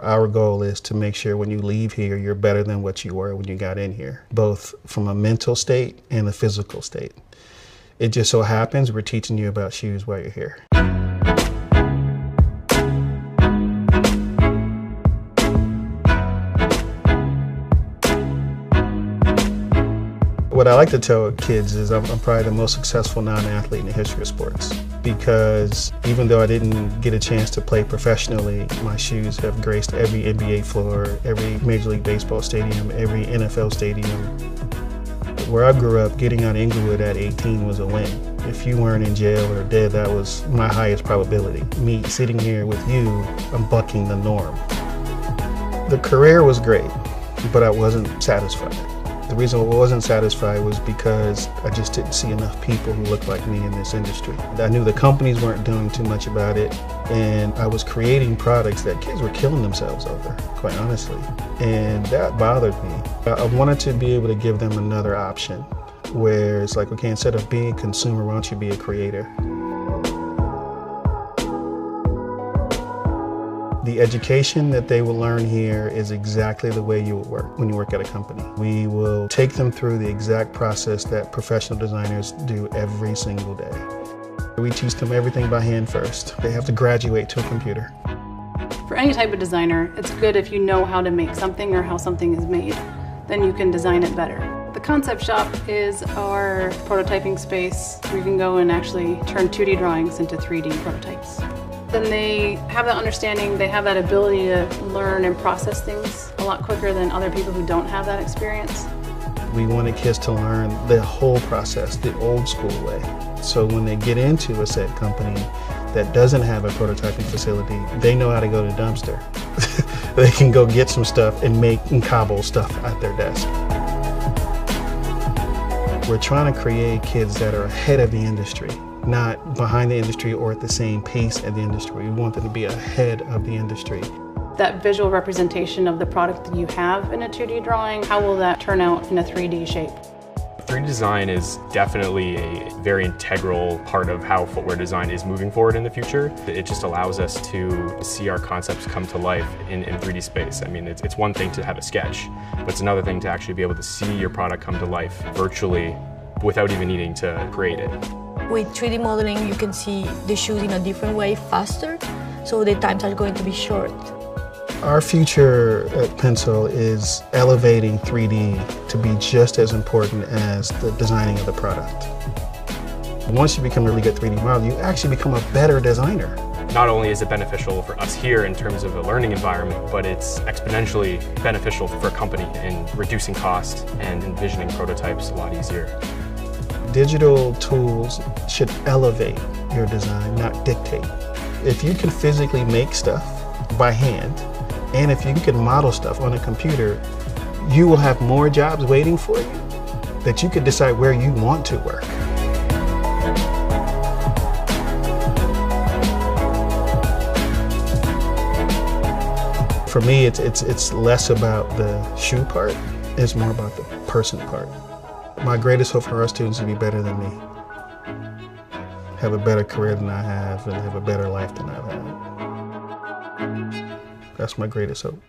Our goal is to make sure when you leave here, you're better than what you were when you got in here, both from a mental state and a physical state. It just so happens we're teaching you about shoes while you're here. What I like to tell kids is I'm probably the most successful non-athlete in the history of sports, because even though I didn't get a chance to play professionally, my shoes have graced every NBA floor, every Major League Baseball stadium, every NFL stadium. Where I grew up, getting out of Inglewood at 18 was a win. If you weren't in jail or dead, that was my highest probability. Me sitting here with you, I'm bucking the norm. The career was great, but I wasn't satisfied. The reason I wasn't satisfied was because I just didn't see enough people who looked like me in this industry. I knew the companies weren't doing too much about it, and I was creating products that kids were killing themselves over, quite honestly. And that bothered me. I wanted to be able to give them another option, where it's like, okay, instead of being a consumer, why don't you be a creator? The education that they will learn here is exactly the way you will work when you work at a company. We will take them through the exact process that professional designers do every single day. We teach them everything by hand first. They have to graduate to a computer. For any type of designer, it's good if you know how to make something or how something is made. Then you can design it better. The concept shop is our prototyping space where you can go and actually turn 2D drawings into 3D prototypes. Then they have that understanding, they have that ability to learn and process things a lot quicker than other people who don't have that experience. We wanted kids to learn the whole process, the old school way. So when they get into a set company that doesn't have a prototyping facility, they know how to go to the dumpster. They can go get some stuff and make and cobble stuff at their desk. We're trying to create kids that are ahead of the industry, not behind the industry or at the same pace of the industry. We want them to be ahead of the industry. That visual representation of the product that you have in a 2D drawing, how will that turn out in a 3D shape? 3D design is definitely a very integral part of how footwear design is moving forward in the future. It just allows us to see our concepts come to life in 3D space. I mean, it's one thing to have a sketch, but it's another thing to actually be able to see your product come to life virtually without even needing to create it. With 3D modeling, you can see the shoes in a different way faster, so the times are going to be short. Our future at Pensole is elevating 3D to be just as important as the designing of the product. Once you become a really good 3D model, you actually become a better designer. Not only is it beneficial for us here in terms of a learning environment, but it's exponentially beneficial for a company in reducing cost and envisioning prototypes a lot easier. Digital tools should elevate your design, not dictate. If you can physically make stuff by hand, and if you can model stuff on a computer, you will have more jobs waiting for you that you could decide where you want to work. For me, it's less about the shoe part, it's more about the person part. My greatest hope for our students is to be better than me, have a better career than I have, and have a better life than I've had. That's my greatest hope.